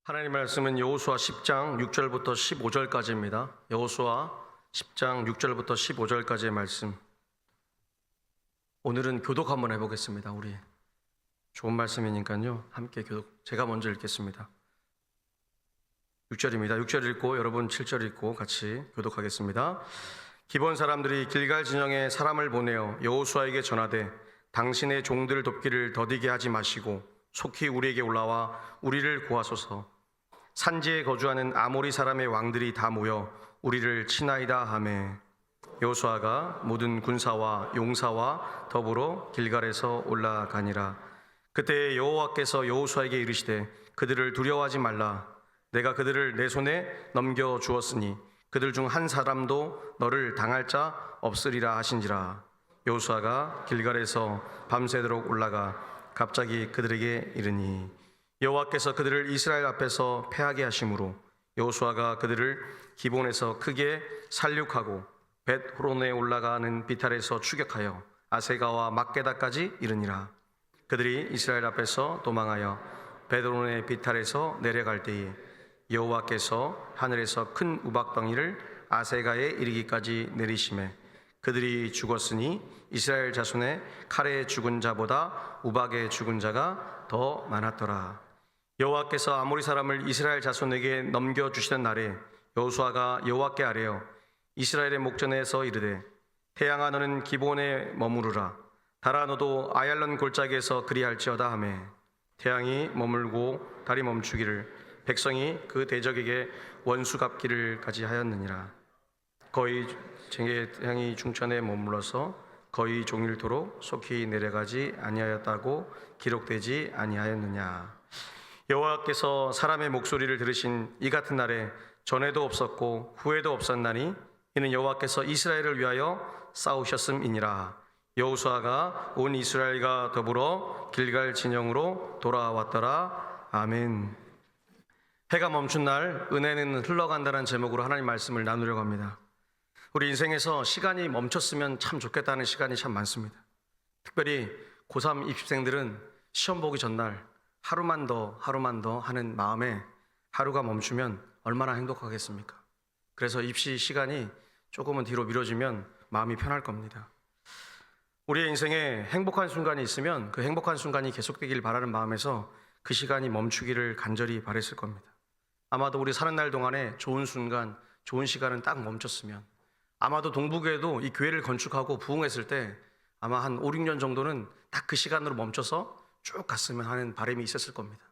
하나님 말씀은 여호수아 10장 6절부터 15절까지입니다. 여호수아 10장 6절부터 15절까지의 말씀. 오늘은 교독 한번 해보겠습니다. 우리 좋은 말씀이니까요. 함께 교독. 제가 먼저 읽겠습니다. 6절입니다. 6절 읽고 여러분 7절 읽고 같이 교독하겠습니다. 기브온 사람들이 길갈 진영에 사람을 보내어 여호수아에게 전하되 당신의 종들을 돕기를 더디게 하지 마시고 속히 우리에게 올라와 우리를 구하소서. 산지에 거주하는 아모리 사람의 왕들이 다 모여 우리를 치나이다 하매 여호수아가 모든 군사와 용사와 더불어 길갈에서 올라가니라. 그때 여호와께서 여호수아에게 이르시되 그들을 두려워하지 말라. 내가 그들을 내 손에 넘겨 주었으니 그들 중 한 사람도 너를 당할 자 없으리라 하신지라. 여호수아가 길갈에서 밤새도록 올라가 갑자기 그들에게 이르니 여호와께서 그들을 이스라엘 앞에서 패하게 하심으로 여호수아가 그들을 기본에서 크게 살육하고 벳호론에 올라가는 비탈에서 추격하여 아세가와 막게다까지 이르니라. 그들이 이스라엘 앞에서 도망하여 벳호론의 비탈에서 내려갈 때에 여호와께서 하늘에서 큰 우박덩이를 아세가에 이르기까지 내리시매 그들이 죽었으니 이스라엘 자손의 칼에 죽은 자보다 우박에 죽은 자가 더 많았더라. 여호와께서 아모리 사람을 이스라엘 자손에게 넘겨주시던 날에 여호수아가 여호와께 아뢰어 이스라엘의 목전에서 이르되 태양아 너는 기브온에 머무르라. 달아 너도 아얄론 골짜기에서 그리할지어다 하매 태양이 머물고 달이 멈추기를 백성이 그 대적에게 원수 갚기를 가지하였느니라. 거의 태양이 중천에 머물러서 거의 종일토록 속히 내려가지 아니하였다고 기록되지 아니하였느냐. 여호와께서 사람의 목소리를 들으신 이 같은 날에 전에도 없었고 후에도 없었나니 이는 여호와께서 이스라엘을 위하여 싸우셨음이니라. 여호수아가 온 이스라엘과 더불어 길갈 진영으로 돌아왔더라. 아멘. 해가 멈춘 날 은혜는 흘러간다는 제목으로 하나님 말씀을 나누려고 합니다. 우리 인생에서 시간이 멈췄으면 참 좋겠다는 시간이 참 많습니다. 특별히 고3 입시생들은 시험 보기 전날 하루만 더 하는 마음에 하루가 멈추면 얼마나 행복하겠습니까? 그래서 입시 시간이 조금은 뒤로 미뤄지면 마음이 편할 겁니다. 우리의 인생에 행복한 순간이 있으면 그 행복한 순간이 계속되길 바라는 마음에서 그 시간이 멈추기를 간절히 바랬을 겁니다. 아마도 우리 사는 날 동안에 좋은 순간, 좋은 시간은 딱 멈췄으면 아마도 동북교회도 이 교회를 건축하고 부흥했을 때 아마 한 5, 6년 정도는 딱 그 시간으로 멈춰서 쭉 갔으면 하는 바람이 있었을 겁니다.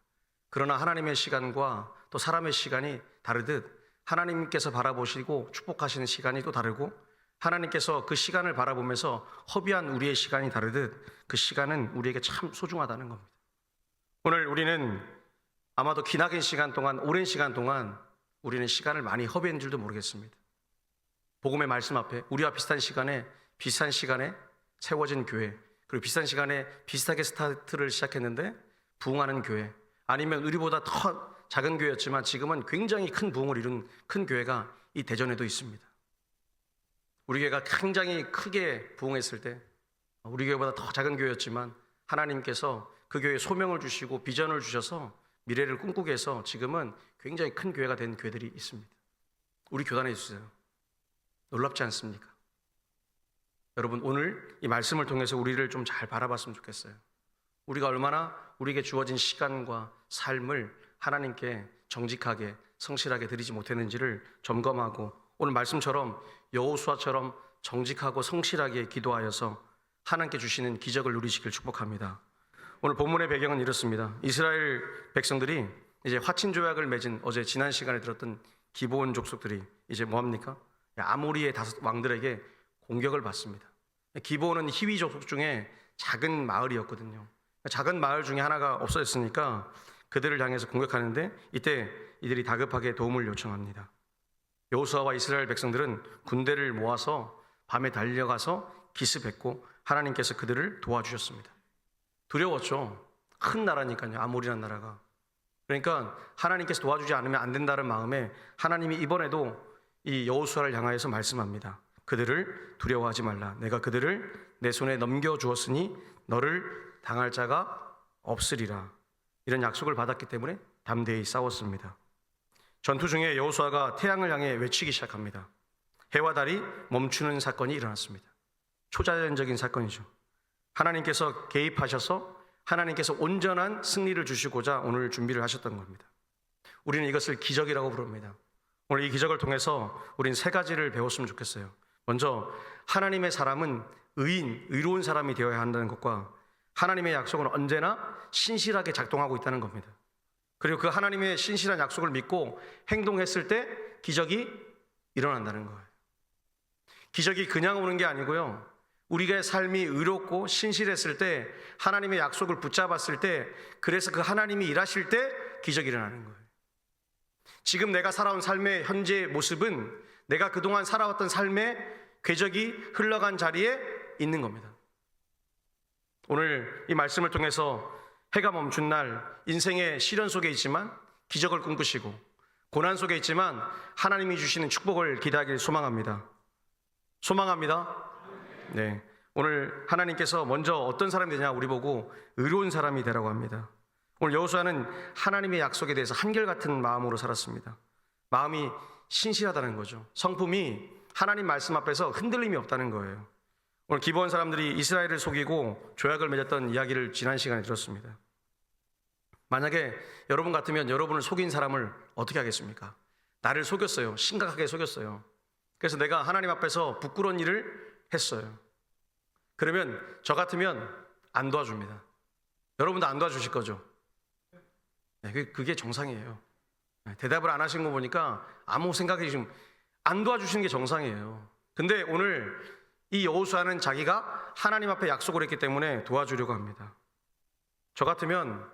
그러나 하나님의 시간과 또 사람의 시간이 다르듯 하나님께서 바라보시고 축복하시는 시간이 또 다르고 하나님께서 그 시간을 바라보면서 허비한 우리의 시간이 다르듯 그 시간은 우리에게 참 소중하다는 겁니다. 오늘 우리는 아마도 기나긴 시간 동안, 오랜 시간 동안 우리는 시간을 많이 허비한 줄도 모르겠습니다. 복음의 말씀 앞에 우리와 비슷한 시간에 세워진 교회, 그리고 비슷한 시간에 비슷하게 스타트를 시작했는데 부흥하는 교회, 아니면 우리보다 더 작은 교회였지만 지금은 굉장히 큰 부흥을 이룬 큰 교회가 이 대전에도 있습니다. 우리 교회가 굉장히 크게 부흥했을 때 우리 교회보다 더 작은 교회였지만 하나님께서 그 교회에 소명을 주시고 비전을 주셔서 미래를 꿈꾸게 해서 지금은 굉장히 큰 교회가 된 교회들이 있습니다. 우리 교단에 있어요. 놀랍지 않습니까? 여러분, 오늘 이 말씀을 통해서 우리를 좀 잘 바라봤으면 좋겠어요. 우리가 얼마나 우리에게 주어진 시간과 삶을 하나님께 정직하게 성실하게 드리지 못했는지를 점검하고 오늘 말씀처럼 여호수아처럼 정직하고 성실하게 기도하여서 하나님께 주시는 기적을 누리시길 축복합니다. 오늘 본문의 배경은 이렇습니다. 이스라엘 백성들이 이제 화친 조약을 맺은 어제 지난 시간에 들었던 기브온 족속들이 이제 뭐합니까? 아모리의 5 왕들에게 공격을 받습니다. 기브온은 히위 족속 중에 작은 마을이었거든요. 작은 마을 중에 하나가 없어졌으니까 그들을 향해서 공격하는데 이때 이들이 다급하게 도움을 요청합니다. 여호수아와 이스라엘 백성들은 군대를 모아서 밤에 달려가서 기습했고 하나님께서 그들을 도와주셨습니다. 두려웠죠. 큰 나라니까요. 아모리라는 나라가. 그러니까 하나님께서 도와주지 않으면 안 된다는 마음에 하나님이 이번에도 이 여호수아를 향하여서 말씀합니다. 그들을 두려워하지 말라. 내가 그들을 내 손에 넘겨주었으니 너를 당할 자가 없으리라. 이런 약속을 받았기 때문에 담대히 싸웠습니다. 전투 중에 여호수아가 태양을 향해 외치기 시작합니다. 해와 달이 멈추는 사건이 일어났습니다. 초자연적인 사건이죠. 하나님께서 개입하셔서 하나님께서 온전한 승리를 주시고자 오늘 준비를 하셨던 겁니다. 우리는 이것을 기적이라고 부릅니다. 오늘 이 기적을 통해서 우리는 세 가지를 배웠으면 좋겠어요. 먼저 하나님의 사람은 의로운 사람이 되어야 한다는 것과 하나님의 약속은 언제나 신실하게 작동하고 있다는 겁니다. 그리고 그 하나님의 신실한 약속을 믿고 행동했을 때 기적이 일어난다는 거예요. 기적이 그냥 오는 게 아니고요. 우리의 삶이 의롭고 신실했을 때 하나님의 약속을 붙잡았을 때 그래서 그 하나님이 일하실 때 기적이 일어나는 거예요. 지금 내가 살아온 삶의 현재의 모습은 내가 그동안 살아왔던 삶의 궤적이 흘러간 자리에 있는 겁니다. 오늘 이 말씀을 통해서 해가 멈춘 날 인생의 시련 속에 있지만 기적을 꿈꾸시고 고난 속에 있지만 하나님이 주시는 축복을 기대하길 소망합니다. 네, 오늘 하나님께서 먼저 어떤 사람이 되냐 우리 보고 의로운 사람이 되라고 합니다. 오늘 여호수아는 하나님의 약속에 대해서 한결같은 마음으로 살았습니다. 마음이 신실하다는 거죠. 성품이 하나님 말씀 앞에서 흔들림이 없다는 거예요. 오늘 기브온 사람들이 이스라엘을 속이고 조약을 맺었던 이야기를 지난 시간에 들었습니다. 만약에 여러분 같으면 여러분을 속인 사람을 어떻게 하겠습니까? 나를 속였어요. 심각하게 속였어요. 그래서 내가 하나님 앞에서 부끄러운 일을 했어요. 그러면 저 같으면 안 도와줍니다. 여러분도 안 도와주실 거죠? 그게 정상이에요. 대답을 안 하신 거 보니까 아무 생각이 좀 안 도와주시는 게 정상이에요. 근데 오늘 이 여호수아는 자기가 하나님 앞에 약속을 했기 때문에 도와주려고 합니다. 저 같으면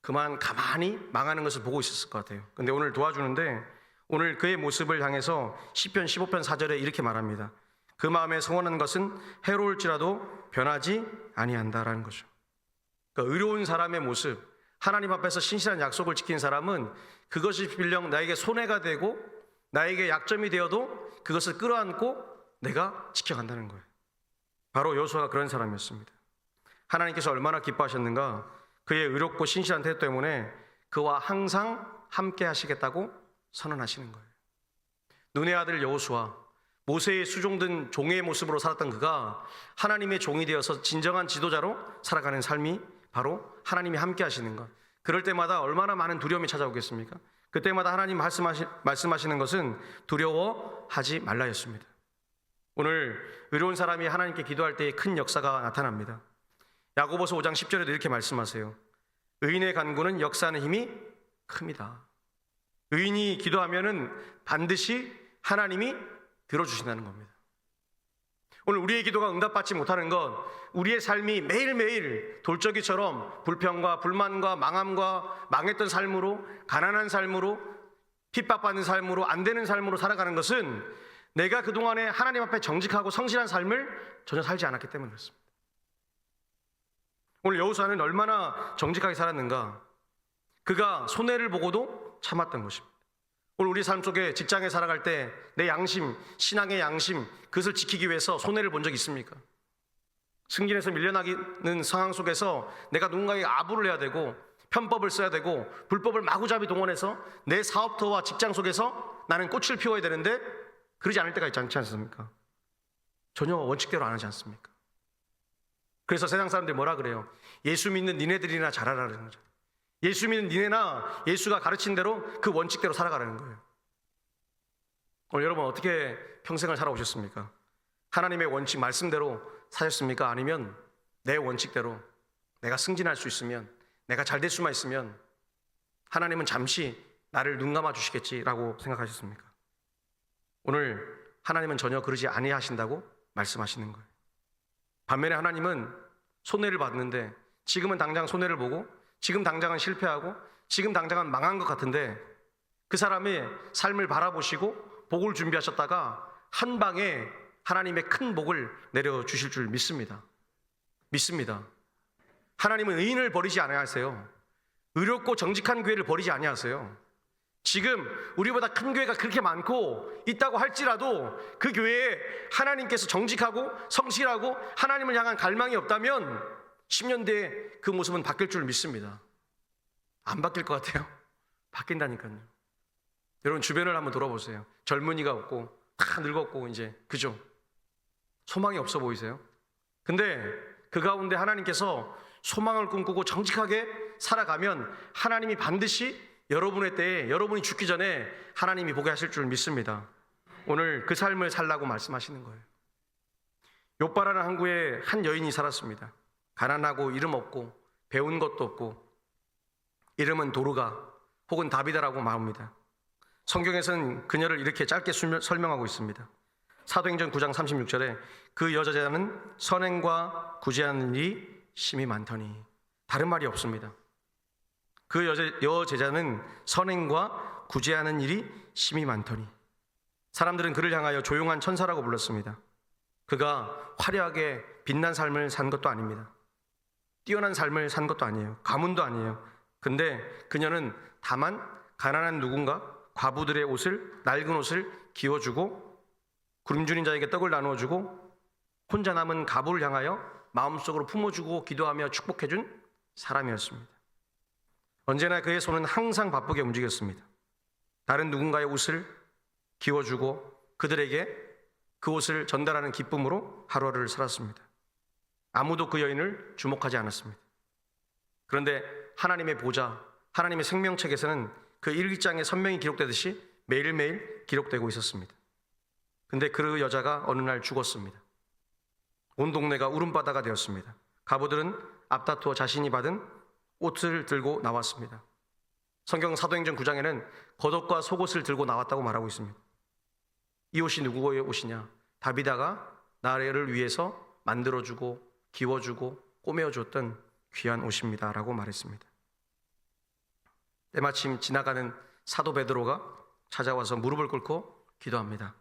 그만 가만히 망하는 것을 보고 있었을 것 같아요. 근데 오늘 도와주는데 오늘 그의 모습을 향해서 시편 15편 4절에 이렇게 말합니다. 그 마음에 성원한 것은 해로울지라도 변하지 아니한다라는 거죠. 그러니까 의로운 사람의 모습, 하나님 앞에서 신실한 약속을 지킨 사람은 그것이 빌령 나에게 손해가 되고 나에게 약점이 되어도 그것을 끌어안고 내가 지켜간다는 거예요. 바로 여호수아가 그런 사람이었습니다. 하나님께서 얼마나 기뻐하셨는가. 그의 의롭고 신실한 태도 때문에 그와 항상 함께 하시겠다고 선언하시는 거예요. 눈의 아들 여호수아, 모세의 수종된 종의 모습으로 살았던 그가 하나님의 종이 되어서 진정한 지도자로 살아가는 삶이 바로 하나님이 함께 하시는 것. 그럴 때마다 얼마나 많은 두려움이 찾아오겠습니까? 그때마다 하나님 말씀하시는 것은 두려워하지 말라였습니다. 오늘 의로운 사람이 하나님께 기도할 때에 큰 역사가 나타납니다. 야고보서 5장 10절에도 이렇게 말씀하세요. 의인의 간구는 역사하는 힘이 큽니다. 의인이 기도하면은 반드시 하나님이 들어주신다는 겁니다. 오늘 우리의 기도가 응답받지 못하는 것, 우리의 삶이 매일매일 돌적이처럼 불평과 불만과 망함과 망했던 삶으로, 가난한 삶으로, 핍박받는 삶으로, 안 되는 삶으로 살아가는 것은 내가 그동안에 하나님 앞에 정직하고 성실한 삶을 전혀 살지 않았기 때문에 그렇습니다. 오늘 여호수아는 얼마나 정직하게 살았는가. 그가 손해를 보고도 참았던 것입니다. 오늘 우리 삶 속에 직장에 살아갈 때 내 양심, 신앙의 양심, 그것을 지키기 위해서 손해를 본 적 있습니까? 승진해서 밀려나는 상황 속에서 내가 누군가에게 아부를 해야 되고 편법을 써야 되고 불법을 마구잡이 동원해서 내 사업터와 직장 속에서 나는 꽃을 피워야 되는데 그러지 않을 때가 있지 않습니까? 전혀 원칙대로 안 하지 않습니까? 그래서 세상 사람들이 뭐라 그래요? 예수 믿는 니네들이나 잘하라는 거죠. 예수 믿는 니네나 예수가 가르친 대로 그 원칙대로 살아가라는 거예요. 오늘 여러분 어떻게 평생을 살아오셨습니까? 하나님의 원칙 말씀대로 사셨습니까? 아니면 내 원칙대로 내가 승진할 수 있으면, 내가 잘 될 수만 있으면 하나님은 잠시 나를 눈 감아 주시겠지라고 생각하셨습니까? 오늘 하나님은 전혀 그러지 아니하신다고 말씀하시는 거예요. 반면에 하나님은 손해를 받는데 지금은 당장 손해를 보고 지금 당장은 실패하고 지금 당장은 망한 것 같은데 그 사람의 삶을 바라보시고 복을 준비하셨다가 한 방에 하나님의 큰 복을 내려주실 줄 믿습니다. 하나님은 의인을 버리지 아니하세요. 의롭고 정직한 교회를 버리지 아니하세요. 지금 우리보다 큰 교회가 그렇게 많고 있다고 할지라도 그 교회에 하나님께서 정직하고 성실하고 하나님을 향한 갈망이 없다면 10년 뒤에 그 모습은 바뀔 줄 믿습니다. 안 바뀔 것 같아요. 바뀐다니까요. 여러분 주변을 한번 돌아보세요. 젊은이가 없고 다 늙었고 이제 그죠? 소망이 없어 보이세요? 근데 그 가운데 하나님께서 소망을 꿈꾸고 정직하게 살아가면 하나님이 반드시 여러분의 때에 여러분이 죽기 전에 하나님이 보게 하실 줄 믿습니다. 오늘 그 삶을 살라고 말씀하시는 거예요. 욥바라는 항구에 한 여인이 살았습니다. 가난하고 이름 없고 배운 것도 없고 이름은 도르가 혹은 다비다라고 말합니다. 성경에서는 그녀를 이렇게 짧게 설명하고 있습니다. 사도행전 9장 36절에 그 여자는 선행과 구제하는 일이 심히 많더니, 다른 말이 없습니다. 그 여제자는 선행과 구제하는 일이 심히 많더니, 사람들은 그를 향하여 조용한 천사라고 불렀습니다. 그가 화려하게 빛난 삶을 산 것도 아닙니다. 뛰어난 삶을 산 것도 아니에요. 가문도 아니에요. 근데 그녀는 다만 가난한 누군가 과부들의 옷을, 낡은 옷을 기워주고 굶주린 자에게 떡을 나누어주고 혼자 남은 가부를 향하여 마음속으로 품어주고 기도하며 축복해준 사람이었습니다. 언제나 그의 손은 항상 바쁘게 움직였습니다. 다른 누군가의 옷을 기워주고 그들에게 그 옷을 전달하는 기쁨으로 하루하루를 살았습니다. 아무도 그 여인을 주목하지 않았습니다. 그런데 하나님의 보좌, 하나님의 생명책에서는 그 일기장에 선명히 기록되듯이 매일매일 기록되고 있었습니다. 근데 그 여자가 어느 날 죽었습니다. 온 동네가 울음바다가 되었습니다. 가부들은 앞다투어 자신이 받은 옷을 들고 나왔습니다. 성경 사도행전 9장에는 겉옷과 속옷을 들고 나왔다고 말하고 있습니다. 이 옷이 누구의 옷이냐? 다비다가 나를 위해서 만들어주고 기워주고 꼬매어줬던 귀한 옷입니다 라고 말했습니다. 때마침 지나가는 사도 베드로가 찾아와서 무릎을 꿇고 기도합니다.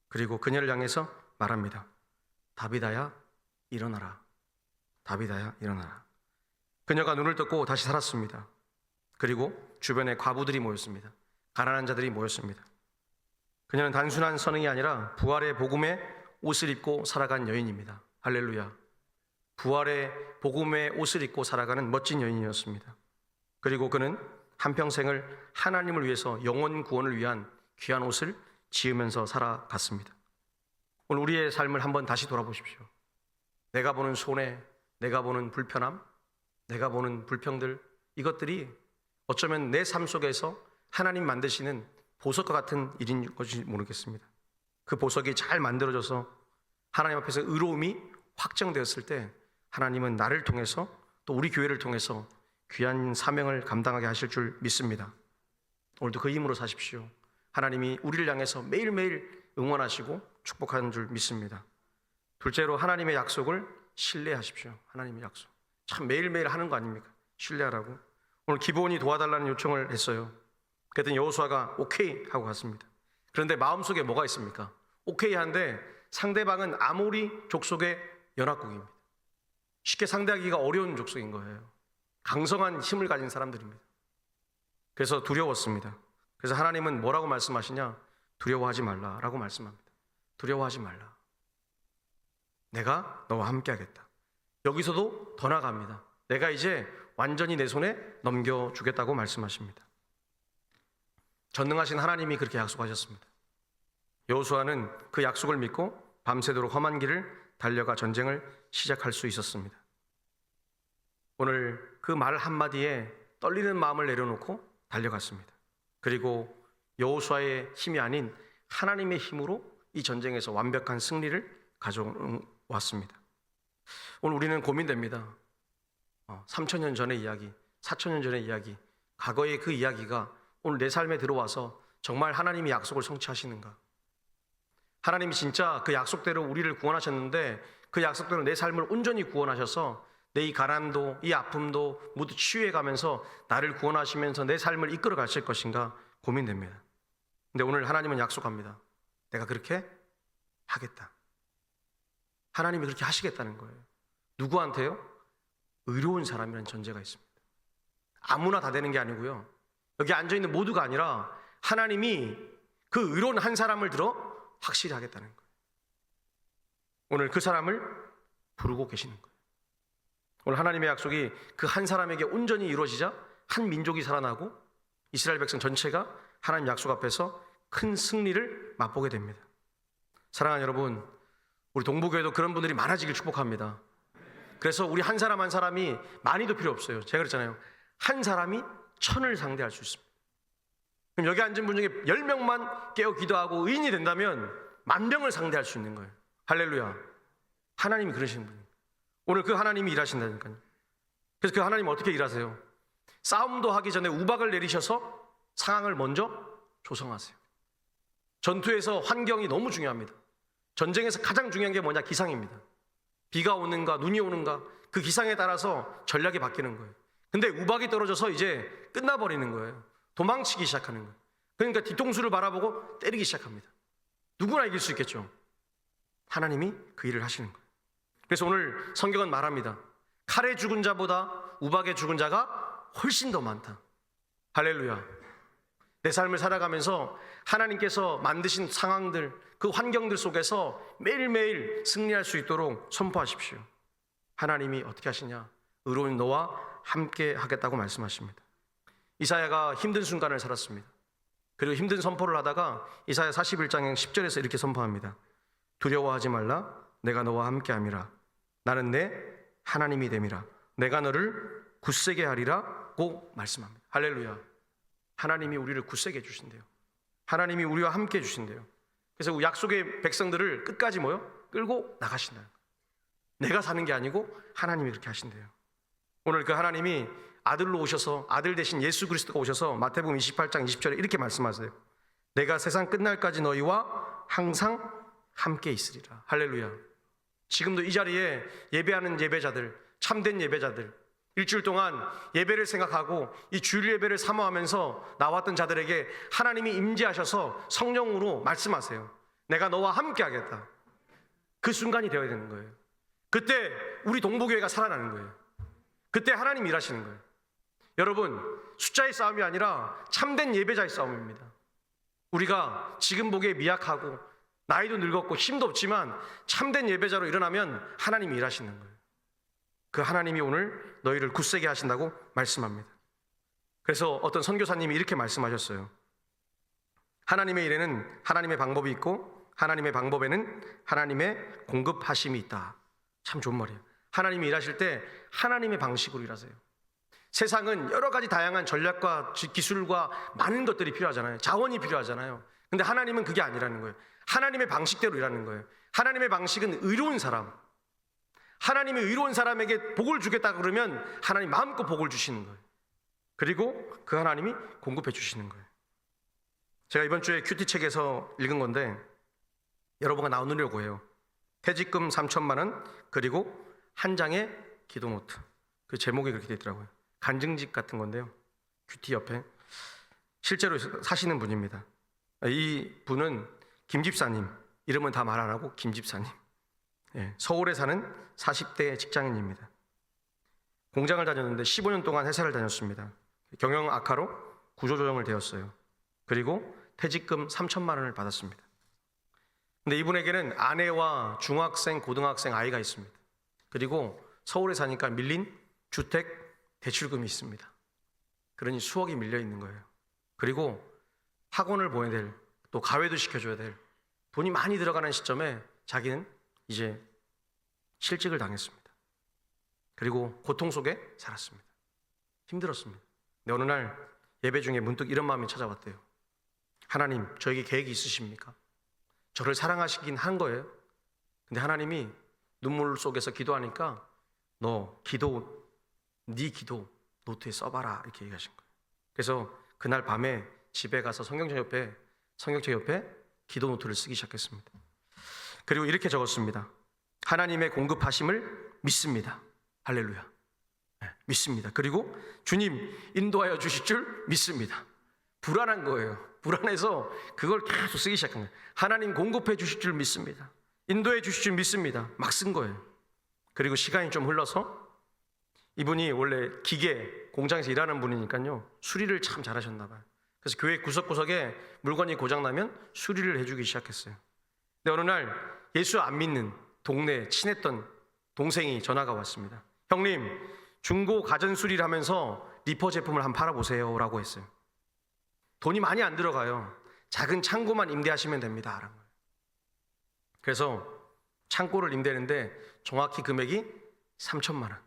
그리고 그녀를 향해서 말합니다. 다비다야 일어나라. 다비다야 일어나라. 그녀가 눈을 떴고 다시 살았습니다. 그리고 주변에 과부들이 모였습니다. 가난한 자들이 모였습니다. 그녀는 단순한 선행이 아니라 부활의 복음의 옷을 입고 살아간 여인입니다. 할렐루야. 부활의 복음의 옷을 입고 살아가는 멋진 여인이었습니다. 그리고 그는 한평생을 하나님을 위해서 영혼 구원을 위한 귀한 옷을 지으면서 살아갔습니다. 오늘 우리의 삶을 한번 다시 돌아보십시오. 내가 보는 손해, 내가 보는 불편함, 내가 보는 불평들, 이것들이 어쩌면 내 삶 속에서 하나님 만드시는 보석과 같은 일인 것인지 모르겠습니다. 그 보석이 잘 만들어져서 하나님 앞에서 의로움이 확정되었을 때 하나님은 나를 통해서 또 우리 교회를 통해서 귀한 사명을 감당하게 하실 줄 믿습니다. 오늘도 그 힘으로 사십시오. 하나님이 우리를 향해서 매일매일 응원하시고 축복하는 줄 믿습니다. 둘째로 하나님의 약속을 신뢰하십시오. 하나님의 약속. 참 매일매일 하는 거 아닙니까? 신뢰하라고. 오늘 기브온이 도와달라는 요청을 했어요. 그랬더니 여호수아가 오케이 하고 갔습니다. 그런데 마음속에 뭐가 있습니까? 오케이 한데 상대방은 아모리 족속의 연합국입니다. 쉽게 상대하기가 어려운 족속인 거예요. 강성한 힘을 가진 사람들입니다. 그래서 두려웠습니다. 그래서 하나님은 뭐라고 말씀하시냐? 두려워하지 말라라고 말씀합니다. 두려워하지 말라. 내가 너와 함께 하겠다. 여기서도 더 나아갑니다. 내가 이제 완전히 내 손에 넘겨주겠다고 말씀하십니다. 전능하신 하나님이 그렇게 약속하셨습니다. 여호수아는 그 약속을 믿고 밤새도록 험한 길을 달려가 전쟁을 시작할 수 있었습니다. 오늘 그 말 한마디에 떨리는 마음을 내려놓고 달려갔습니다. 그리고 여호수아의 힘이 아닌 하나님의 힘으로 이 전쟁에서 완벽한 승리를 가져왔습니다. 오늘 우리는 고민됩니다. 3,000년 전의 이야기, 4,000년 전의 이야기, 과거의 그 이야기가 오늘 내 삶에 들어와서 정말 하나님이 약속을 성취하시는가? 하나님이 진짜 그 약속대로 우리를 구원하셨는데 그 약속대로 내 삶을 온전히 구원하셔서 내 이 가난도 이 아픔도 모두 치유해가면서 나를 구원하시면서 내 삶을 이끌어 가실 것인가 고민됩니다. 근데 오늘 하나님은 약속합니다. 내가 그렇게 하겠다. 하나님이 그렇게 하시겠다는 거예요. 누구한테요? 의로운 사람이라는 전제가 있습니다. 아무나 다 되는 게 아니고요. 여기 앉아있는 모두가 아니라 하나님이 그 의로운 한 사람을 들어 확실히 하겠다는 거예요. 오늘 그 사람을 부르고 계시는 거예요. 오늘 하나님의 약속이 그 한 사람에게 온전히 이루어지자 한 민족이 살아나고 이스라엘 백성 전체가 하나님 약속 앞에서 큰 승리를 맛보게 됩니다. 사랑하는 여러분, 우리 동부교회도 그런 분들이 많아지길 축복합니다. 그래서 우리 한 사람 한 사람이 많이도 필요 없어요. 제가 그랬잖아요. 한 사람이 1000을 상대할 수 있습니다. 그럼 여기 앉은 분 중에 10명만 깨어 기도하고 의인이 된다면 10,000명을 상대할 수 있는 거예요. 할렐루야. 하나님이 그러시는 분이에요. 오늘 그 하나님이 일하신다니까요. 그래서 그 하나님 어떻게 일하세요? 싸움도 하기 전에 우박을 내리셔서 상황을 먼저 조성하세요. 전투에서 환경이 너무 중요합니다. 전쟁에서 가장 중요한 게 뭐냐? 기상입니다. 비가 오는가 눈이 오는가 그 기상에 따라서 전략이 바뀌는 거예요. 근데 우박이 떨어져서 이제 끝나버리는 거예요. 도망치기 시작하는 거예요. 그러니까 뒤통수를 바라보고 때리기 시작합니다. 누구나 이길 수 있겠죠. 하나님이 그 일을 하시는 거예요. 그래서 오늘 성경은 말합니다. 칼에 죽은 자보다 우박에 죽은 자가 훨씬 더 많다. 할렐루야. 내 삶을 살아가면서 하나님께서 만드신 상황들, 그 환경들 속에서 매일매일 승리할 수 있도록 선포하십시오. 하나님이 어떻게 하시냐? 의로운 너와 함께 하겠다고 말씀하십니다. 이사야가 힘든 순간을 살았습니다. 그리고 힘든 선포를 하다가 이사야 41장 10절에서 이렇게 선포합니다. 두려워하지 말라. 내가 너와 함께 함이라. 나는 내 하나님이 됨이라. 내가 너를 굳세게 하리라고 말씀합니다. 할렐루야. 하나님이 우리를 굳세게 해주신대요. 하나님이 우리와 함께 해주신대요. 그래서 약속의 백성들을 끝까지 끌고 나가신다. 내가 사는 게 아니고 하나님이 그렇게 하신대요. 오늘 그 하나님이 아들로 오셔서 아들 대신 예수 그리스도가 오셔서 마태복음 28장 20절에 이렇게 말씀하세요. 내가 세상 끝날까지 너희와 항상 함께 있으리라. 할렐루야. 지금도 이 자리에 예배하는 예배자들, 참된 예배자들, 일주일 동안 예배를 생각하고 이 주일 예배를 사모하면서 나왔던 자들에게 하나님이 임재하셔서 성령으로 말씀하세요. 내가 너와 함께 하겠다. 그 순간이 되어야 되는 거예요. 그때 우리 동부교회가 살아나는 거예요. 그때 하나님 일하시는 거예요. 여러분, 숫자의 싸움이 아니라 참된 예배자의 싸움입니다. 우리가 지금 보기에 미약하고 나이도 늙었고 힘도 없지만 참된 예배자로 일어나면 하나님이 일하시는 거예요. 그 하나님이 오늘 너희를 굳세게 하신다고 말씀합니다. 그래서 어떤 선교사님이 이렇게 말씀하셨어요. 하나님의 일에는 하나님의 방법이 있고 하나님의 방법에는 하나님의 공급하심이 있다. 참 좋은 말이에요. 하나님이 일하실 때 하나님의 방식으로 일하세요. 세상은 여러 가지 다양한 전략과 기술과 많은 것들이 필요하잖아요. 자원이 필요하잖아요. 근데 하나님은 그게 아니라는 거예요. 하나님의 방식대로 일하는 거예요. 하나님의 방식은 의로운 사람, 하나님이 의로운 사람에게 복을 주겠다 그러면 하나님 마음껏 복을 주시는 거예요. 그리고 그 하나님이 공급해 주시는 거예요. 제가 이번 주에 큐티책에서 읽은 건데 여러분과 나누려고 해요. 퇴직금 3천만 원 그리고 한 장의 기도 노트. 그 제목이 그렇게 되더라고요. 간증집 같은 건데요. 큐티 옆에 실제로 사시는 분입니다. 이 분은 김 집사님, 이름은 다 말 안 하고 김 집사님. 서울에 사는 40대 직장인입니다. 공장을 다녔는데 15년 동안 회사를 다녔습니다. 경영 악화로 구조조정을 되었어요. 그리고 퇴직금 3천만 원을 받았습니다. 근데 이분에게는 아내와 중학생, 고등학생 아이가 있습니다. 그리고 서울에 사니까 밀린 주택 대출금이 있습니다. 그러니 수억이 밀려 있는 거예요. 그리고 학원을 보내야 될, 또 가외도 시켜줘야 될 돈이 많이 들어가는 시점에 자기는 이제 실직을 당했습니다. 그리고 고통 속에 살았습니다. 힘들었습니다. 근데 어느 날 예배 중에 문득 이런 마음이 찾아왔대요. 하나님, 저에게 계획이 있으십니까? 저를 사랑하시긴 한 거예요. 근데 하나님이 눈물 속에서 기도하니까 네 기도 노트에 써봐라 이렇게 얘기하신 거예요. 그래서 그날 밤에 집에 가서 성경책 옆에 기도 노트를 쓰기 시작했습니다. 그리고 이렇게 적었습니다. 하나님의 공급하심을 믿습니다. 할렐루야. 믿습니다. 그리고 주님 인도하여 주실 줄 믿습니다. 불안한 거예요. 불안해서 그걸 계속 쓰기 시작한 거예요. 하나님 공급해 주실 줄 믿습니다. 인도해 주실 줄 믿습니다. 막 쓴 거예요. 그리고 시간이 좀 흘러서 이분이 원래 기계 공장에서 일하는 분이니까요, 수리를 참 잘하셨나 봐요. 그래서 교회 구석구석에 물건이 고장나면 수리를 해주기 시작했어요. 근데 어느 날 예수 안 믿는 동네에 친했던 동생이 전화가 왔습니다. 형님, 중고 가전수리를 하면서 리퍼 제품을 한번 팔아보세요 라고 했어요. 돈이 많이 안 들어가요. 작은 창고만 임대하시면 됩니다. 라는 거예요. 그래서 창고를 임대하는데 정확히 금액이 3천만 원.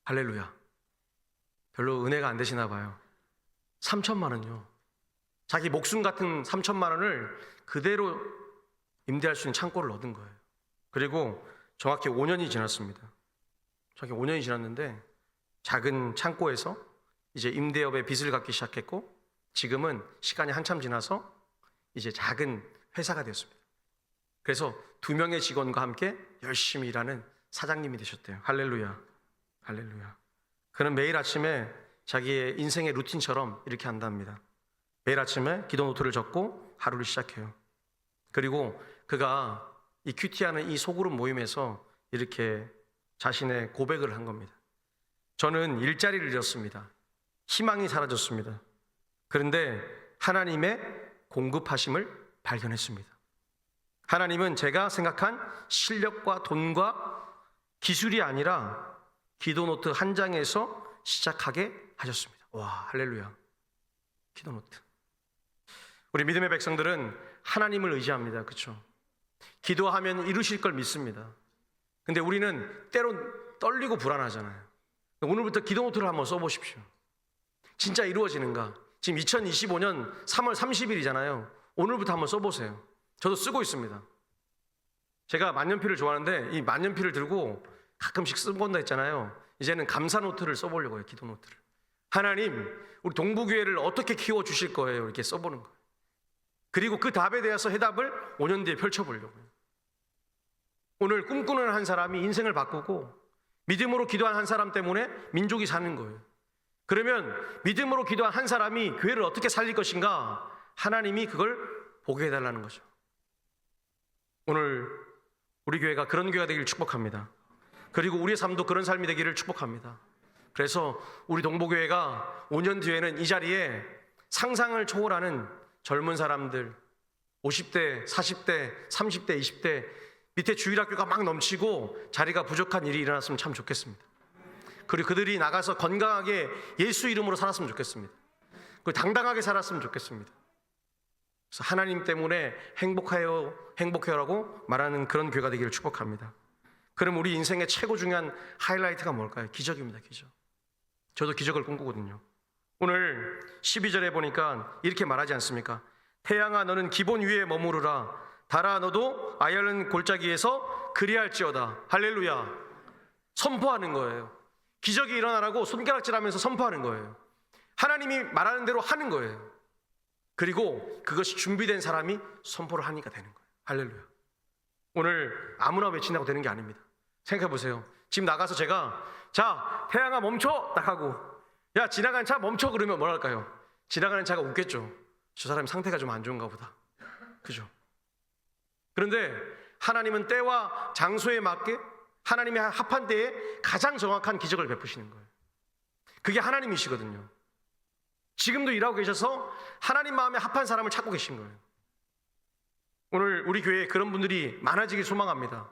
할렐루야. 별로 은혜가 안 되시나 봐요. 3천만 원요. 자기 목숨 같은 3천만 원을 그대로 임대할 수 있는 창고를 얻은 거예요. 그리고 정확히 5년이 지났습니다. 정확히 5년이 지났는데 작은 창고에서 이제 임대업에 빚을 갚기 시작했고, 지금은 시간이 한참 지나서 이제 작은 회사가 되었습니다. 그래서 2명의 직원과 함께 열심히 일하는 사장님이 되셨대요. 할렐루야. 할렐루야. 그는 매일 아침에 자기의 인생의 루틴처럼 이렇게 한답니다. 매일 아침에 기도 노트를 적고 하루를 시작해요. 그리고 그가 이 큐티하는 이 소그룹 모임에서 이렇게 자신의 고백을 한 겁니다. 저는 일자리를 잃었습니다. 희망이 사라졌습니다. 그런데 하나님의 공급하심을 발견했습니다. 하나님은 제가 생각한 실력과 돈과 기술이 아니라 기도 노트 한 장에서 시작하게 하셨습니다. 와, 할렐루야. 기도 노트. 우리 믿음의 백성들은 하나님을 의지합니다. 그렇죠? 기도하면 이루실 걸 믿습니다. 근데 우리는 때론 떨리고 불안하잖아요. 오늘부터 기도 노트를 한번 써보십시오. 진짜 이루어지는가? 지금 2025년 3월 30일이잖아요. 오늘부터 한번 써보세요. 저도 쓰고 있습니다. 제가 만년필을 좋아하는데 이 만년필을 들고 가끔씩 쓰곤다 했잖아요. 이제는 감사 노트를 써보려고 해요. 기도 노트를. 하나님, 우리 동부교회를 어떻게 키워주실 거예요? 이렇게 써보는 거예요. 그리고 그 답에 대해서 해답을 5년 뒤에 펼쳐보려고요. 오늘 꿈꾸는 한 사람이 인생을 바꾸고 믿음으로 기도한 한 사람 때문에 민족이 사는 거예요. 그러면 믿음으로 기도한 한 사람이 교회를 어떻게 살릴 것인가? 하나님이 그걸 보게 해달라는 거죠. 오늘 우리 교회가 그런 교회가 되기를 축복합니다. 그리고 우리의 삶도 그런 삶이 되기를 축복합니다. 그래서 우리 동부교회가 5년 뒤에는 이 자리에 상상을 초월하는 젊은 사람들, 50대, 40대, 30대, 20대 밑에 주일학교가 막 넘치고 자리가 부족한 일이 일어났으면 참 좋겠습니다. 그리고 그들이 나가서 건강하게 예수 이름으로 살았으면 좋겠습니다. 그리고 당당하게 살았으면 좋겠습니다. 그래서 하나님 때문에 행복해요라고 말하는 그런 교회가 되기를 축복합니다. 그럼 우리 인생의 최고 중요한 하이라이트가 뭘까요? 기적입니다. 기적. 저도 기적을 꿈꾸거든요. 오늘 12절에 보니까 이렇게 말하지 않습니까? 태양아 너는 기본 위에 머무르라. 달아 너도 아열른 골짜기에서 그리할지어다. 할렐루야. 선포하는 거예요. 기적이 일어나라고 손가락질하면서 선포하는 거예요. 하나님이 말하는 대로 하는 거예요. 그리고 그것이 준비된 사람이 선포를 하니까 되는 거예요. 할렐루야. 오늘 아무나 외친다고 되는 게 아닙니다. 생각해 보세요. 지금 나가서 제가 자 태양아 멈춰 딱 하고 야 지나가는 차 멈춰 그러면 뭘 할까요? 지나가는 차가 웃겠죠. 저 사람 상태가 좀 안 좋은가 보다. 그죠? 그런데 하나님은 때와 장소에 맞게 하나님의 합한 때에 가장 정확한 기적을 베푸시는 거예요. 그게 하나님이시거든요. 지금도 일하고 계셔서 하나님 마음에 합한 사람을 찾고 계신 거예요. 오늘 우리 교회에 그런 분들이 많아지길 소망합니다.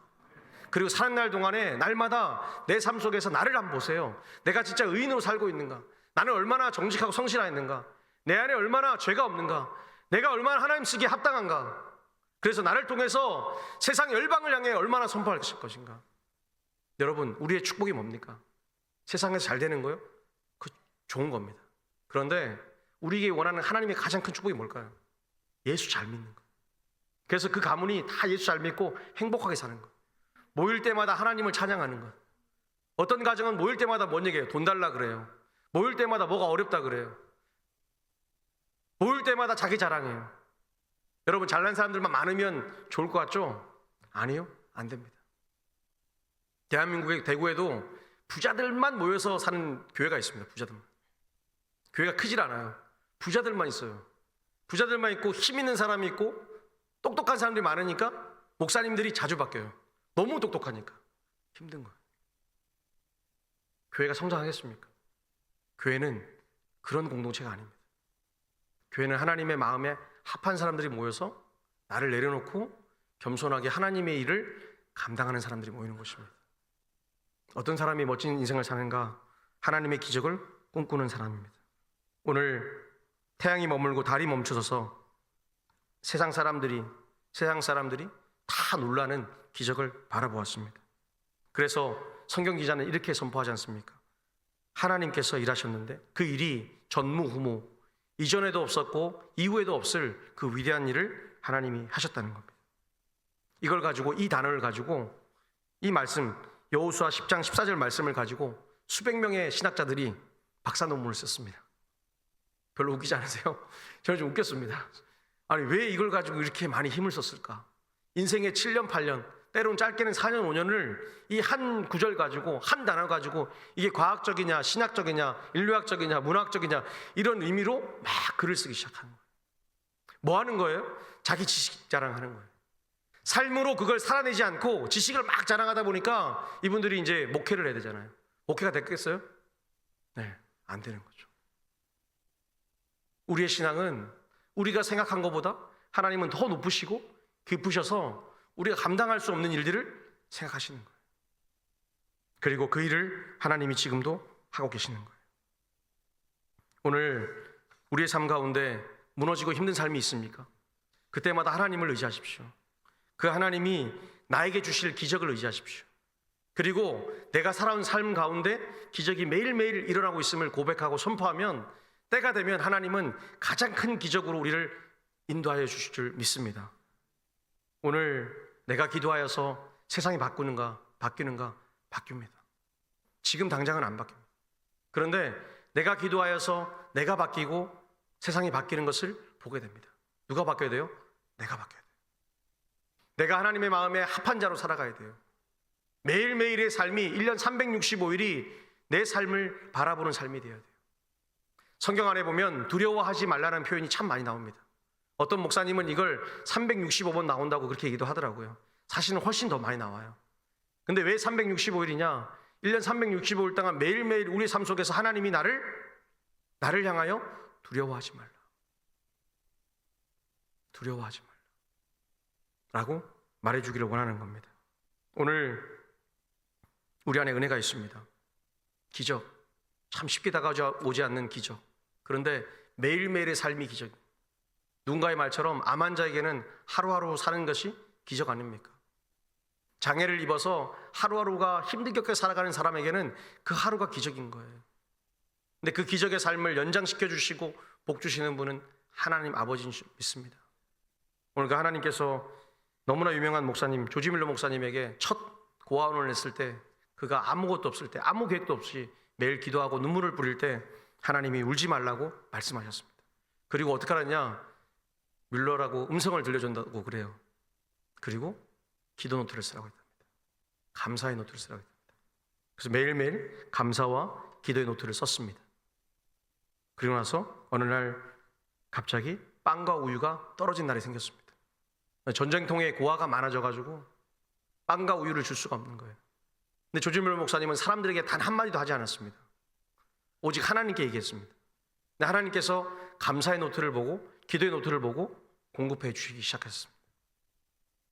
그리고 사는 날 동안에 날마다 내 삶 속에서 나를 한번 보세요. 내가 진짜 의인으로 살고 있는가? 나는 얼마나 정직하고 성실하였는가? 내 안에 얼마나 죄가 없는가? 내가 얼마나 하나님 쓰기에 합당한가? 그래서 나를 통해서 세상 열방을 향해 얼마나 선포할 것인가? 여러분, 우리의 축복이 뭡니까? 세상에서 잘 되는 거요? 그 좋은 겁니다. 그런데 우리에게 원하는 하나님의 가장 큰 축복이 뭘까요? 예수 잘 믿는 거. 그래서 그 가문이 다 예수 잘 믿고 행복하게 사는 거. 모일 때마다 하나님을 찬양하는 거. 어떤 가정은 모일 때마다 뭔 얘기해요? 돈 달라 그래요. 모일 때마다 뭐가 어렵다 그래요. 모일 때마다 자기 자랑해요. 여러분, 잘난 사람들만 많으면 좋을 것 같죠? 아니요, 안 됩니다. 대한민국의 대구에도 부자들만 모여서 사는 교회가 있습니다. 부자들만. 교회가 크질 않아요. 부자들만 있어요. 부자들만 있고 힘 있는 사람이 있고 똑똑한 사람들이 많으니까 목사님들이 자주 바뀌어요. 너무 똑똑하니까 힘든 거예요. 교회가 성장하겠습니까? 교회는 그런 공동체가 아닙니다. 교회는 하나님의 마음에 합한 사람들이 모여서 나를 내려놓고 겸손하게 하나님의 일을 감당하는 사람들이 모이는 곳입니다. 어떤 사람이 멋진 인생을 사는가? 하나님의 기적을 꿈꾸는 사람입니다. 오늘 태양이 머물고 달이 멈춰서서 세상 사람들이 다 놀라는 기적을 바라보았습니다. 그래서 성경 기자는 이렇게 선포하지 않습니까? 하나님께서 일하셨는데 그 일이 전무후무, 이전에도 없었고 이후에도 없을 그 위대한 일을 하나님이 하셨다는 겁니다. 이걸 가지고, 이 단어를 가지고, 이 말씀 여호수아 10장 14절 말씀을 가지고 수백 명의 신학자들이 박사 논문을 썼습니다. 별로 웃기지 않으세요? 저는 좀 웃겼습니다. 아니, 왜 이걸 가지고 이렇게 많이 힘을 썼을까? 인생의 7년 8년, 때로는 짧게는 4년 5년을 이 한 구절 가지고, 한 단어 가지고, 이게 과학적이냐 신학적이냐 인류학적이냐 문학적이냐 이런 의미로 막 글을 쓰기 시작하는 거예요. 뭐 하는 거예요? 자기 지식 자랑하는 거예요. 삶으로 그걸 살아내지 않고 지식을 막 자랑하다 보니까 이분들이 이제 목회를 해야 되잖아요. 목회가 됐겠어요? 네, 안 되는 거죠. 우리의 신앙은 우리가 생각한 것보다 하나님은 더 높으시고 깊으셔서 우리가 감당할 수 없는 일들을 생각하시는 거예요. 그리고 그 일을 하나님이 지금도 하고 계시는 거예요. 오늘 우리의 삶 가운데 무너지고 힘든 삶이 있습니까? 그때마다 하나님을 의지하십시오. 그 하나님이 나에게 주실 기적을 의지하십시오. 그리고 내가 살아온 삶 가운데 기적이 매일매일 일어나고 있음을 고백하고 선포하면 때가 되면 하나님은 가장 큰 기적으로 우리를 인도하여 주실 줄 믿습니다. 오늘 내가 기도하여서 세상이 바뀌는가? 바뀝니다. 지금 당장은 안 바뀝니다. 그런데 내가 기도하여서 내가 바뀌고 세상이 바뀌는 것을 보게 됩니다. 누가 바뀌어야 돼요? 내가 바뀌어야 돼요. 내가 하나님의 마음에 합한 자로 살아가야 돼요. 매일매일의 삶이 1년 365일이 내 삶을 바라보는 삶이 되어야 돼요. 성경 안에 보면 두려워하지 말라는 표현이 참 많이 나옵니다. 어떤 목사님은 이걸 365번 나온다고 그렇게 얘기도 하더라고요. 사실은 훨씬 더 많이 나와요. 근데 왜 365일이냐? 1년 365일 동안 매일매일 우리 삶 속에서 하나님이 나를 향하여 두려워하지 말라. 두려워하지 말라. 라고 말해주기를 원하는 겁니다. 오늘 우리 안에 은혜가 있습니다. 기적. 참 쉽게 다가오지 않는 기적. 그런데 매일매일의 삶이 기적입니다. 누군가의 말처럼 암 환자에게는 하루하루 사는 것이 기적 아닙니까? 장애를 입어서 하루하루가 힘들게 살아가는 사람에게는 그 하루가 기적인 거예요. 근데 그 기적의 삶을 연장시켜 주시고 복 주시는 분은 하나님 아버지인 줄 믿습니다. 오늘 그 하나님께서 너무나 유명한 목사님 조지 밀러 목사님에게 첫 고아원을 냈을 때, 그가 아무것도 없을 때, 아무 계획도 없이 매일 기도하고 눈물을 뿌릴 때 하나님이 울지 말라고 말씀하셨습니다. 그리고 어떻게 하느냐? 밀러라고 음성을 들려준다고 그래요. 그리고 기도 노트를 쓰라고 했답니다. 감사의 노트를 쓰라고 했답니다. 그래서 매일매일 감사와 기도의 노트를 썼습니다. 그리고 나서 어느 날 갑자기 빵과 우유가 떨어진 날이 생겼습니다. 전쟁통에 고아가 많아져가지고 빵과 우유를 줄 수가 없는 거예요. 근데 조지 밀러 목사님은 사람들에게 단 한마디도 하지 않았습니다. 오직 하나님께 얘기했습니다. 근데 하나님께서 감사의 노트를 보고 기도의 노트를 보고 공급해 주시기 시작했습니다.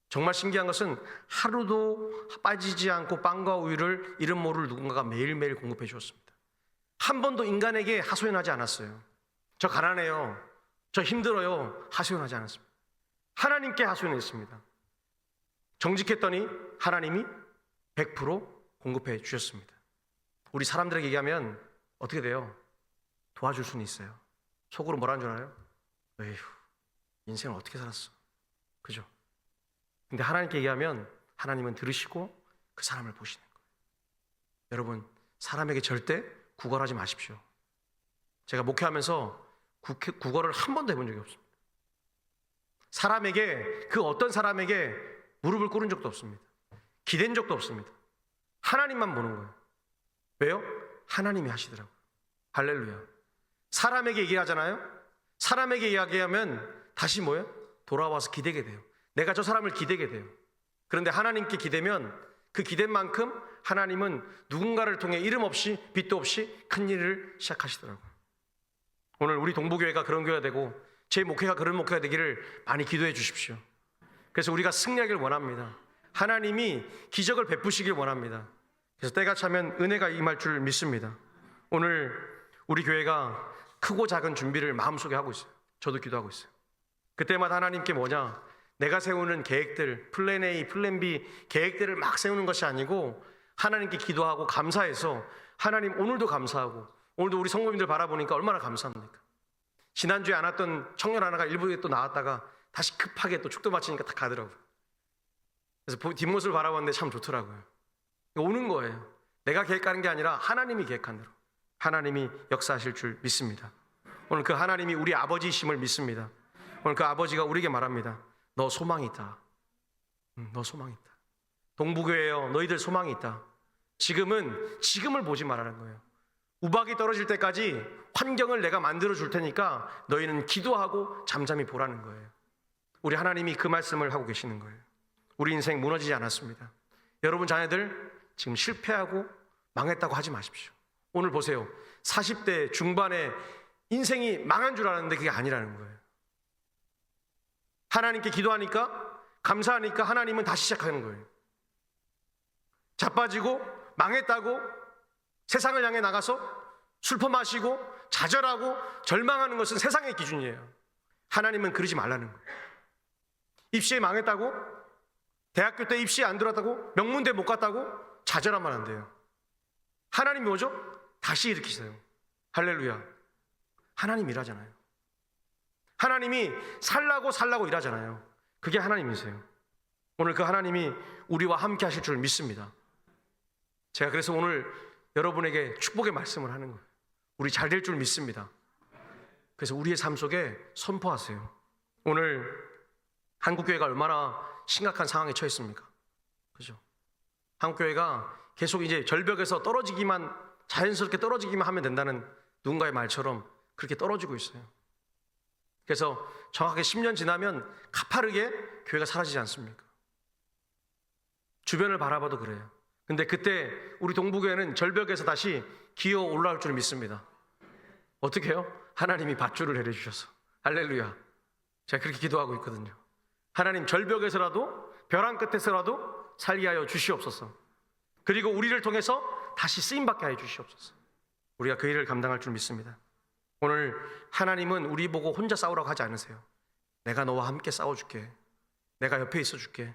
정말 신기한 것은 하루도 빠지지 않고 빵과 우유를 이름 모를 누군가가 매일매일 공급해 주었습니다. 한 번도 인간에게 하소연하지 않았어요. 저 가난해요, 저 힘들어요 하소연하지 않았습니다. 하나님께 하소연했습니다. 정직했더니 하나님이 100% 공급해 주셨습니다. 우리 사람들에게 얘기하면 어떻게 돼요? 도와줄 수는 있어요. 속으로 뭐라는 줄 알아요? 에휴, 인생을 어떻게 살았어? 그죠? 근데 하나님께 얘기하면 하나님은 들으시고 그 사람을 보시는 거예요. 여러분, 사람에게 절대 구걸하지 마십시오. 제가 목회하면서 구걸을 한 번도 해본 적이 없습니다. 사람에게, 그 어떤 사람에게 무릎을 꿇은 적도 없습니다. 기댄 적도 없습니다. 하나님만 보는 거예요. 왜요? 하나님이 하시더라고요. 할렐루야. 사람에게 얘기하잖아요. 사람에게 이야기하면 다시 뭐예요? 돌아와서 기대게 돼요. 내가 저 사람을 기대게 돼요. 그런데 하나님께 기대면 그 기댄 만큼 하나님은 누군가를 통해 이름 없이 빛도 없이 큰 일을 시작하시더라고요. 오늘 우리 동부교회가 그런 교회가 되고 제 목회가 그런 목회가 되기를 많이 기도해 주십시오. 그래서 우리가 승리하길 원합니다. 하나님이 기적을 베푸시길 원합니다. 그래서 때가 차면 은혜가 임할 줄 믿습니다. 오늘 우리 교회가 크고 작은 준비를 마음속에 하고 있어요. 저도 기도하고 있어요. 그때마다 하나님께 뭐냐, 내가 세우는 계획들, 플랜 A, 플랜 B 계획들을 막 세우는 것이 아니고 하나님께 기도하고 감사해서, 하나님 오늘도 감사하고, 오늘도 우리 성도님들 바라보니까 얼마나 감사합니까? 지난주에 안 왔던 청년 하나가 일부에 또 나왔다가 다시 급하게 또 축도 마치니까 딱 가더라고요. 그래서 뒷모습을 바라봤는데 참 좋더라고요. 오는 거예요. 내가 계획하는 게 아니라 하나님이 계획한 대로 하나님이 역사하실 줄 믿습니다. 오늘 그 하나님이 우리 아버지이심을 믿습니다. 오늘 그 아버지가 우리에게 말합니다. 너 소망이 있다. 너 소망이 있다. 동부교회여, 너희들 소망이 있다. 지금을 보지 말라는 거예요. 우박이 떨어질 때까지 환경을 내가 만들어 줄 테니까 너희는 기도하고 잠잠히 보라는 거예요. 우리 하나님이 그 말씀을 하고 계시는 거예요. 우리 인생 무너지지 않았습니다. 여러분 자녀들 지금 실패하고 망했다고 하지 마십시오. 오늘 보세요. 40대 중반에 인생이 망한 줄 알았는데 그게 아니라는 거예요. 하나님께 기도하니까, 감사하니까 하나님은 다시 시작하는 거예요. 자빠지고 망했다고 세상을 향해 나가서 술퍼 마시고 좌절하고 절망하는 것은 세상의 기준이에요. 하나님은 그러지 말라는 거예요. 입시에 망했다고, 대학교 때 입시에 안 들어왔다고, 명문대 못 갔다고 좌절하면 안 돼요. 하나님이 뭐죠? 다시 일으키세요. 할렐루야. 하나님 일하잖아요. 하나님이 살라고 일하잖아요. 그게 하나님이세요. 오늘 그 하나님이 우리와 함께 하실 줄 믿습니다. 제가 그래서 오늘 여러분에게 축복의 말씀을 하는 거예요. 우리 잘 될 줄 믿습니다. 그래서 우리의 삶 속에 선포하세요. 오늘 한국교회가 얼마나 심각한 상황에 처했습니까? 그죠? 한국교회가 계속 이제 절벽에서 자연스럽게 떨어지기만 하면 된다는 누군가의 말처럼 그렇게 떨어지고 있어요. 그래서 정확하게 10년 지나면 가파르게 교회가 사라지지 않습니까? 주변을 바라봐도 그래요. 근데 그때 우리 동부교회는 절벽에서 다시 기어 올라올 줄 믿습니다. 어떻게 해요? 하나님이 밧줄을 내려주셔서. 할렐루야. 제가 그렇게 기도하고 있거든요. 하나님 절벽에서라도, 벼랑 끝에서라도 살게 하여 주시옵소서. 그리고 우리를 통해서 다시 쓰임받게 하여 주시옵소서. 우리가 그 일을 감당할 줄 믿습니다. 오늘 하나님은 우리 보고 혼자 싸우라고 하지 않으세요. 내가 너와 함께 싸워줄게. 내가 옆에 있어줄게.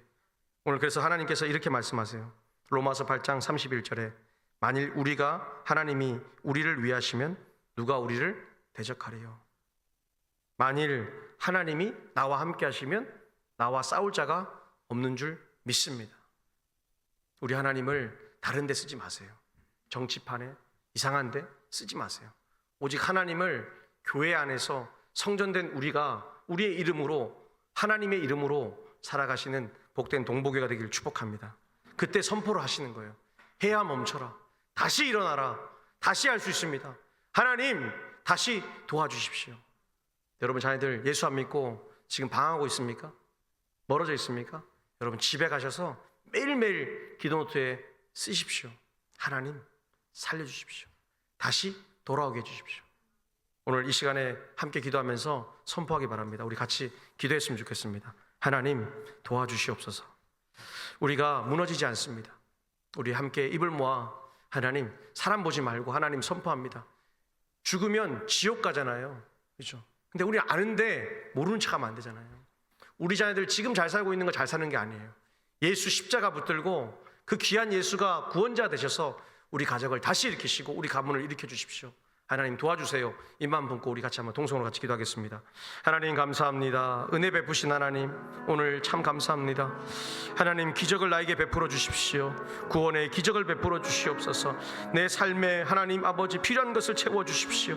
오늘 그래서 하나님께서 이렇게 말씀하세요. 로마서 8장 31절에 만일 하나님이 우리를 위하시면 누가 우리를 대적하리요. 만일 하나님이 나와 함께 하시면 나와 싸울 자가 없는 줄 믿습니다. 우리 하나님을 다른 데 쓰지 마세요. 정치판에, 이상한 데 쓰지 마세요. 오직 하나님을 교회 안에서 성전된 우리가 우리의 이름으로, 하나님의 이름으로 살아가시는 복된 동부교회가 되기를 축복합니다. 그때 선포를 하시는 거예요. 해야 멈춰라. 다시 일어나라. 다시 할 수 있습니다. 하나님 다시 도와주십시오. 여러분 자녀들 예수 안 믿고 지금 방황하고 있습니까? 멀어져 있습니까? 여러분 집에 가셔서 매일매일 기도노트에 쓰십시오. 하나님 살려주십시오. 다시 돌아오게 해주십시오. 오늘 이 시간에 함께 기도하면서 선포하기 바랍니다. 우리 같이 기도했으면 좋겠습니다. 하나님 도와주시옵소서. 우리가 무너지지 않습니다. 우리 함께 입을 모아 하나님, 사람 보지 말고 하나님 선포합니다. 죽으면 지옥 가잖아요. 그렇죠? 근데 우리 아는데 모르는 척하면 안 되잖아요. 우리 자녀들 지금 잘 살고 있는 거 잘 사는 게 아니에요. 예수 십자가 붙들고 그 귀한 예수가 구원자 되셔서 우리 가족을 다시 일으키시고 우리 가문을 일으켜 주십시오. 하나님 도와주세요. 입만 품고 우리 같이 한번 동성으로 같이 기도하겠습니다. 하나님 감사합니다. 은혜 베푸신 하나님, 오늘 참 감사합니다. 하나님 기적을 나에게 베풀어 주십시오. 구원의 기적을 베풀어 주시옵소서. 내 삶에 하나님 아버지 필요한 것을 채워 주십시오.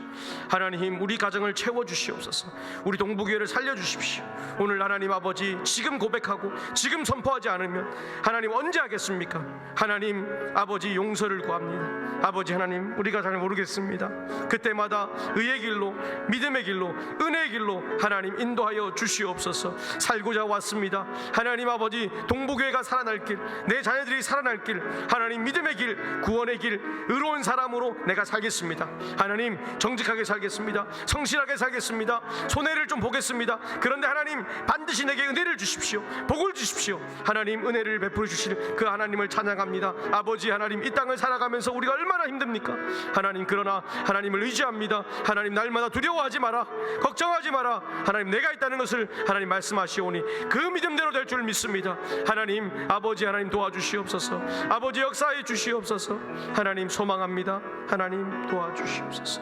하나님 우리 가정을 채워 주시옵소서. 우리 동부교회를 살려 주십시오. 오늘 하나님 아버지 지금 고백하고 지금 선포하지 않으면 하나님 언제 하겠습니까? 하나님 아버지 용서를 구합니다. 아버지 하나님 우리가 잘 모르겠습니다. 그때마다 의의 길로, 믿음의 길로, 은혜의 길로 하나님 인도하여 주시옵소서. 살고자 왔습니다. 하나님 아버지 동부교회가 살아날 길, 내 자녀들이 살아날 길, 하나님 믿음의 길, 구원의 길, 의로운 사람으로 내가 살겠습니다. 하나님 정직하게 살겠습니다. 성실하게 살겠습니다. 손해를 좀 보겠습니다. 그런데 하나님 반드시 내게 은혜를 주십시오. 복을 주십시오. 하나님 은혜를 베풀어 주실 그 하나님을 찬양합니다. 아버지 하나님 이 땅을 살아가면서 우리가 얼마나 힘듭니까? 하나님 그러나 하나님 하나님을 의지합니다. 하나님 날마다 두려워하지 마라, 걱정하지 마라. 하나님 내가 있다는 것을 하나님 말씀하시오니 그 믿음대로 될 줄 믿습니다. 하나님 아버지, 하나님 도와주시옵소서. 아버지 역사해 주시옵소서. 하나님 소망합니다. 하나님 도와주시옵소서.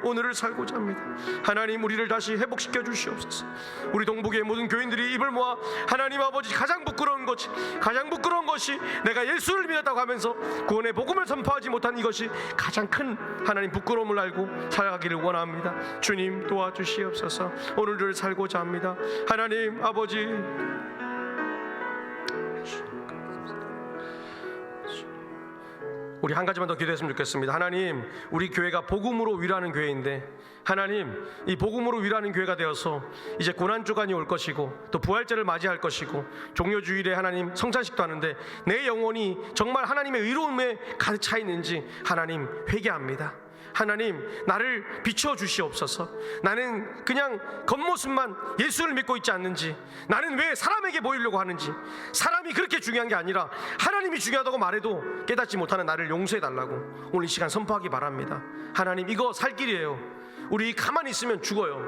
오늘을 살고자 합니다. 하나님 우리를 다시 회복시켜 주시옵소서. 우리 동북의 모든 교인들이 입을 모아 하나님 아버지 가장 부끄러운 것이 내가 예수를 믿었다고 하면서 구원의 복음을 선포하지 못한 이것이 가장 큰 하나님 부끄러움을 알고 살아가기를 원합니다. 주님 도와주시옵소서. 오늘을 살고자 합니다. 하나님 아버지, 우리 한 가지만 더 기도했으면 좋겠습니다. 하나님, 우리 교회가 복음으로 위로하는 교회인데 하나님, 이 복음으로 위로하는 교회가 되어서 이제 고난주간이 올 것이고 또 부활절을 맞이할 것이고 종료주일에 하나님 성찬식도 하는데 내 영혼이 정말 하나님의 의로움에 가득 차 있는지 하나님 회개합니다. 하나님 나를 비춰주시옵소서. 나는 그냥 겉모습만 예수를 믿고 있지 않는지, 나는 왜 사람에게 보이려고 하는지, 사람이 그렇게 중요한 게 아니라 하나님이 중요하다고 말해도 깨닫지 못하는 나를 용서해달라고 오늘 이 시간 선포하기 바랍니다. 하나님 이거 살 길이에요. 우리 가만히 있으면 죽어요.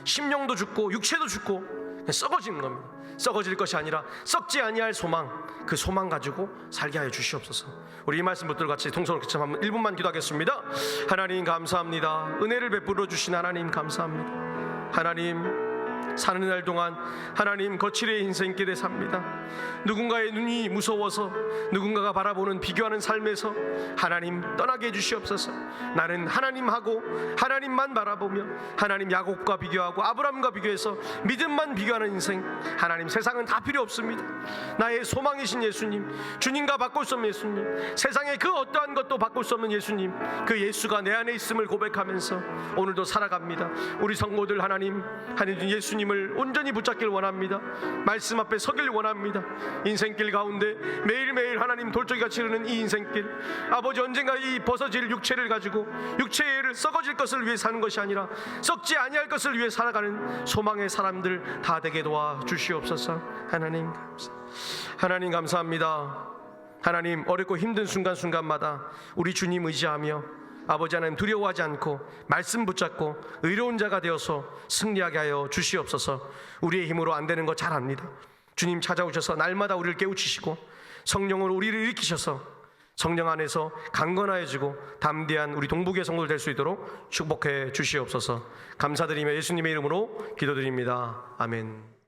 심령도 죽고 육체도 죽고 그냥 썩어지는 겁니다. 썩어질 것이 아니라 썩지 아니할 소망, 그 소망 가지고 살게 하여 주시옵소서. 우리 이 말씀 붙들고 같이 통성으로 기침 한번 1분만 기도하겠습니다. 하나님 감사합니다. 은혜를 베풀어 주신 하나님 감사합니다. 하나님 사는 날 동안 하나님 거칠의 인생길에 삽니다. 누군가의 눈이 무서워서 누군가가 바라보는 비교하는 삶에서 하나님 떠나게 해주시옵소서. 나는 하나님하고 하나님만 바라보며 하나님 야곱과 비교하고 아브라함과 비교해서 믿음만 비교하는 인생, 하나님 세상은 다 필요 없습니다. 나의 소망이신 예수님, 주님과 바꿀 수 없는 예수님, 세상의 그 어떠한 것도 바꿀 수 없는 예수님, 그 예수가 내 안에 있음을 고백하면서 오늘도 살아갑니다. 우리 성도들 하나님 예수님을 온전히 붙잡길 원합니다. 말씀 앞에 서길 원합니다. 인생길 가운데 매일매일 하나님 돌적이같이 흐르는 이 인생길, 아버지 언젠가 이 벗어질 육체를 가지고 육체를 썩어질 것을 위해 사는 것이 아니라 썩지 아니할 것을 위해 살아가는 소망의 사람들 다 되게 도와주시옵소서. 하나님 감사합니다. 하나님 어렵고 힘든 순간순간마다 우리 주님 의지하며 아버지 하나님 두려워하지 않고 말씀 붙잡고 의로운 자가 되어서 승리하게 하여 주시옵소서. 우리의 힘으로 안 되는 거 잘 압니다. 주님 찾아오셔서 날마다 우리를 깨우치시고 성령으로 우리를 일으키셔서 성령 안에서 강건하여지고 담대한 우리 동북의 성도들 될 수 있도록 축복해 주시옵소서. 감사드리며 예수님의 이름으로 기도드립니다. 아멘.